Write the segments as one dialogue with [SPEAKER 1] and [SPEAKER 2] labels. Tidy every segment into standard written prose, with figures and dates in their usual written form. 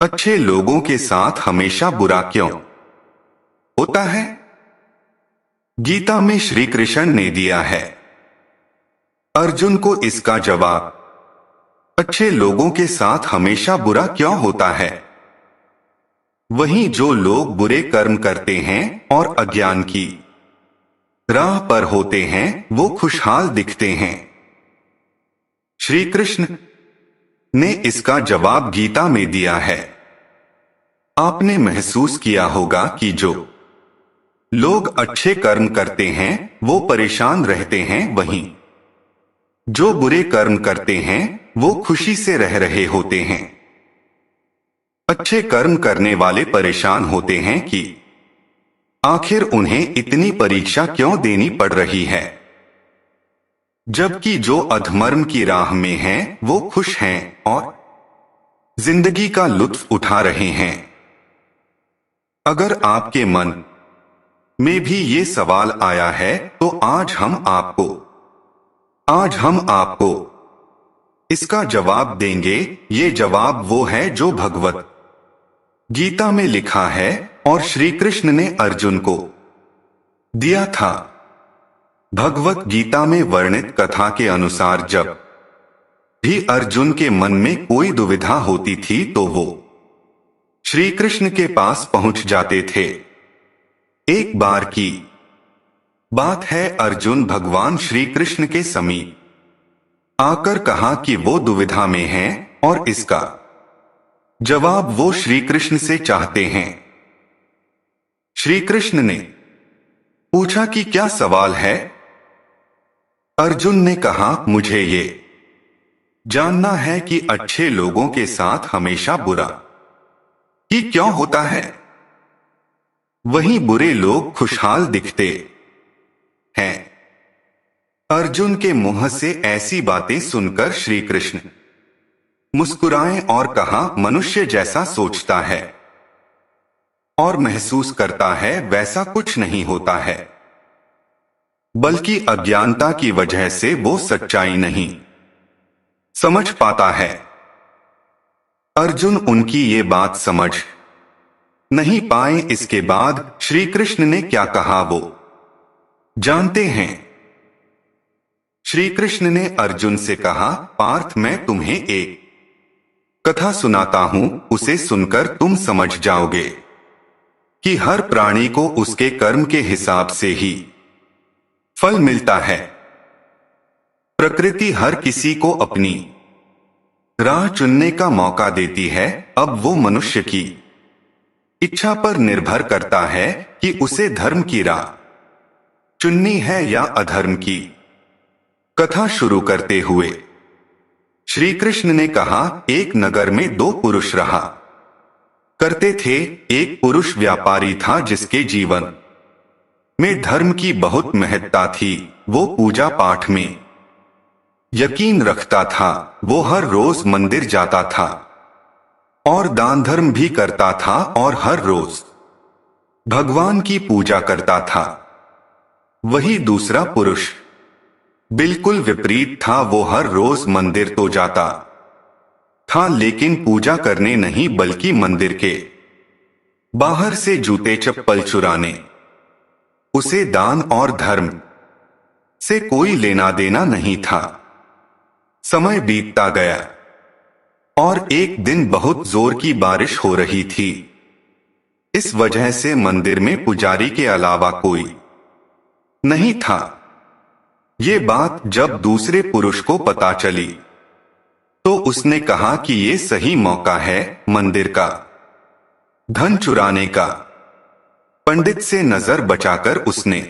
[SPEAKER 1] अच्छे लोगों के साथ हमेशा बुरा क्यों होता है? गीता में श्री कृष्ण ने दिया है अर्जुन को इसका जवाब। अच्छे लोगों के साथ हमेशा बुरा क्यों होता है? वहीं जो लोग बुरे कर्म करते हैं और अज्ञान की राह पर होते हैं वो खुशहाल दिखते हैं। श्री कृष्ण ने इसका जवाब गीता में दिया है। आपने महसूस किया होगा कि जो लोग अच्छे कर्म करते हैं वो परेशान रहते हैं, वहीं जो बुरे कर्म करते हैं वो खुशी से रह रहे होते हैं। अच्छे कर्म करने वाले परेशान होते हैं कि आखिर उन्हें इतनी परीक्षा क्यों देनी पड़ रही है, जबकि जो अधर्म की राह में हैं वो खुश हैं और जिंदगी का लुत्फ उठा रहे हैं। अगर आपके मन में भी ये सवाल आया है तो आज हम आपको इसका जवाब देंगे। ये जवाब वो है जो भगवत गीता में लिखा है और श्री कृष्ण ने अर्जुन को दिया था। भगवत गीता में वर्णित कथा के अनुसार जब भी अर्जुन के मन में कोई दुविधा होती थी तो वो श्री कृष्ण के पास पहुंच जाते थे। एक बार की बात है, अर्जुन भगवान श्री कृष्ण के समीप आकर कहा कि वो दुविधा में हैं और इसका जवाब वो श्री कृष्ण से चाहते हैं। श्री कृष्ण ने पूछा कि क्या सवाल है? अर्जुन ने कहा, मुझे ये जानना है कि अच्छे लोगों के साथ हमेशा बुरा ही क्यों होता है, वहीं बुरे लोग खुशहाल दिखते हैं। अर्जुन के मुंह से ऐसी बातें सुनकर श्री कृष्ण मुस्कुराए और कहा, मनुष्य जैसा सोचता है और महसूस करता है वैसा कुछ नहीं होता है, बल्कि अज्ञानता की वजह से वो सच्चाई नहीं समझ पाता है। अर्जुन उनकी ये बात समझ नहीं पाए। इसके बाद श्री कृष्ण ने क्या कहा वो जानते हैं। श्री कृष्ण ने अर्जुन से कहा, पार्थ मैं तुम्हें एक कथा सुनाता हूं, उसे सुनकर तुम समझ जाओगे कि हर प्राणी को उसके कर्म के हिसाब से ही फल मिलता है। प्रकृति हर किसी को अपनी राह चुनने का मौका देती है। अब वो मनुष्य की इच्छा पर निर्भर करता है कि उसे धर्म की राह चुननी है या अधर्म की। कथा शुरू करते हुए श्री कृष्ण ने कहा, एक नगर में दो पुरुष रहा करते थे। एक पुरुष व्यापारी था जिसके जीवन में धर्म की बहुत महत्ता थी। वो पूजा पाठ में यकीन रखता था। वो हर रोज मंदिर जाता था और दान धर्म भी करता था और हर रोज भगवान की पूजा करता था। वही दूसरा पुरुष बिल्कुल विपरीत था। वो हर रोज मंदिर तो जाता था लेकिन पूजा करने नहीं, बल्कि मंदिर के बाहर से जूते चप्पल चुराने। उसे दान और धर्म से कोई लेना देना नहीं था। समय बीतता गया और एक दिन बहुत जोर की बारिश हो रही थी। इस वजह से मंदिर में पुजारी के अलावा कोई नहीं था। ये बात जब दूसरे पुरुष को पता चली तो उसने कहा कि ये सही मौका है मंदिर का धन चुराने का। पंडित से नजर बचाकर उसने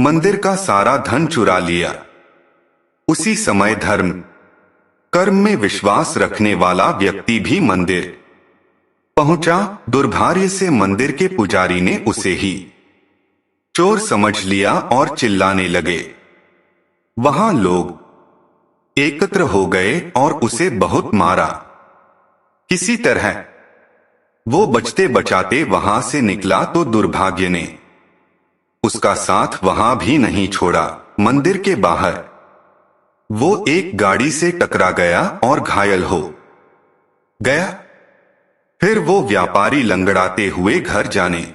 [SPEAKER 1] मंदिर का सारा धन चुरा लिया। उसी समय धर्म कर्म में विश्वास रखने वाला व्यक्ति भी मंदिर पहुंचा। दुर्भाग्य से मंदिर के पुजारी ने उसे ही चोर समझ लिया और चिल्लाने लगे। वहां लोग एकत्र हो गए और उसे बहुत मारा। किसी तरह वो बचते बचाते वहां से निकला तो दुर्भाग्य ने उसका साथ वहां भी नहीं छोड़ा। मंदिर के बाहर वो एक गाड़ी से टकरा गया और घायल हो गया। फिर वो व्यापारी लंगड़ाते हुए घर जाने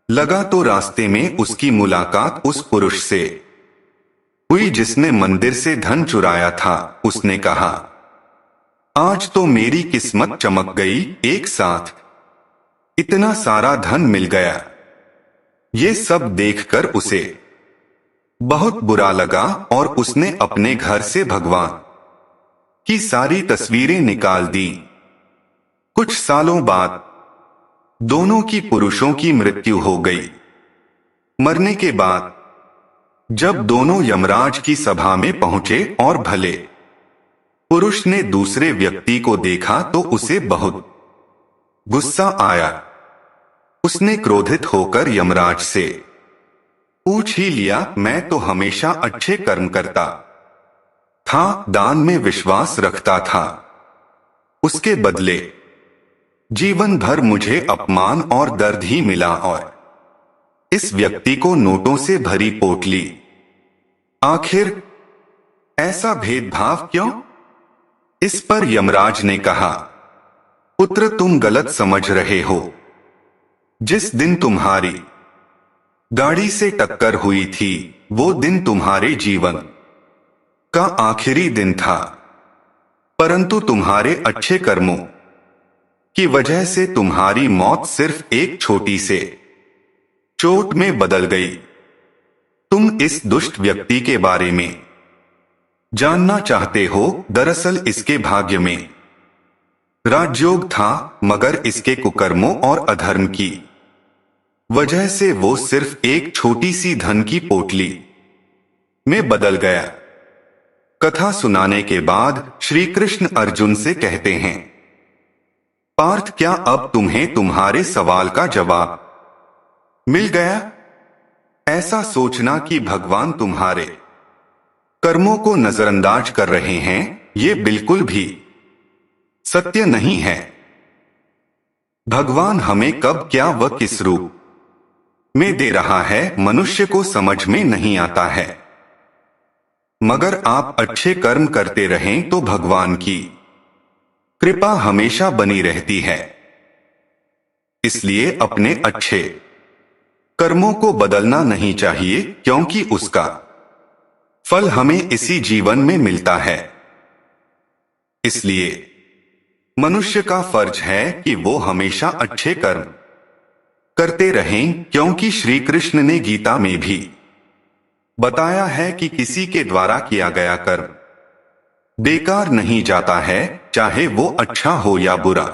[SPEAKER 1] लगा तो रास्ते में उसकी मुलाकात उस पुरुष से हुई जिसने मंदिर से धन चुराया था। उसने कहा, आज तो मेरी किस्मत चमक गई, एक साथ इतना सारा धन मिल गया। ये सब देखकर उसे बहुत बुरा लगा और उसने अपने घर से भगवान की सारी तस्वीरें निकाल दी। कुछ सालों बाद दोनों की पुरुषों की मृत्यु हो गई। मरने के बाद जब दोनों यमराज की सभा में पहुंचे और भले पुरुष ने दूसरे व्यक्ति को देखा तो उसे बहुत गुस्सा आया। उसने क्रोधित होकर यमराज से पूछ ही लिया, मैं तो हमेशा अच्छे कर्म करता था, दान में विश्वास रखता था, उसके बदले जीवन भर मुझे अपमान और दर्द ही मिला और इस व्यक्ति को नोटों से भरी पोटली। आखिर ऐसा भेदभाव क्यों? इस पर यमराज ने कहा, पुत्र तुम गलत समझ रहे हो। जिस दिन तुम्हारी गाड़ी से टक्कर हुई थी वो दिन तुम्हारे जीवन का आखिरी दिन था, परंतु तुम्हारे अच्छे कर्मों की वजह से तुम्हारी मौत सिर्फ एक छोटी से चोट में बदल गई। तुम इस दुष्ट व्यक्ति के बारे में जानना चाहते हो? दरअसल इसके भाग्य में राजयोग था, मगर इसके कुकर्मों और अधर्म की वजह से वो सिर्फ एक छोटी सी धन की पोटली में बदल गया। कथा सुनाने के बाद श्री कृष्ण अर्जुन से कहते हैं, पार्थ, क्या अब तुम्हें तुम्हारे सवाल का जवाब मिल गया? ऐसा सोचना कि भगवान तुम्हारे कर्मों को नजरअंदाज कर रहे हैं, ये बिल्कुल भी सत्य नहीं है। भगवान हमें कब क्या व किस रूप में दे रहा है मनुष्य को समझ में नहीं आता है, मगर आप अच्छे कर्म करते रहें तो भगवान की कृपा हमेशा बनी रहती है। इसलिए अपने अच्छे कर्मों को बदलना नहीं चाहिए, क्योंकि उसका फल हमें इसी जीवन में मिलता है। इसलिए मनुष्य का फर्ज है कि वो हमेशा अच्छे कर्म करते रहें, क्योंकि श्री कृष्ण ने गीता में भी बताया है कि किसी के द्वारा किया गया कर्म बेकार नहीं जाता है, चाहे वो अच्छा हो या बुरा।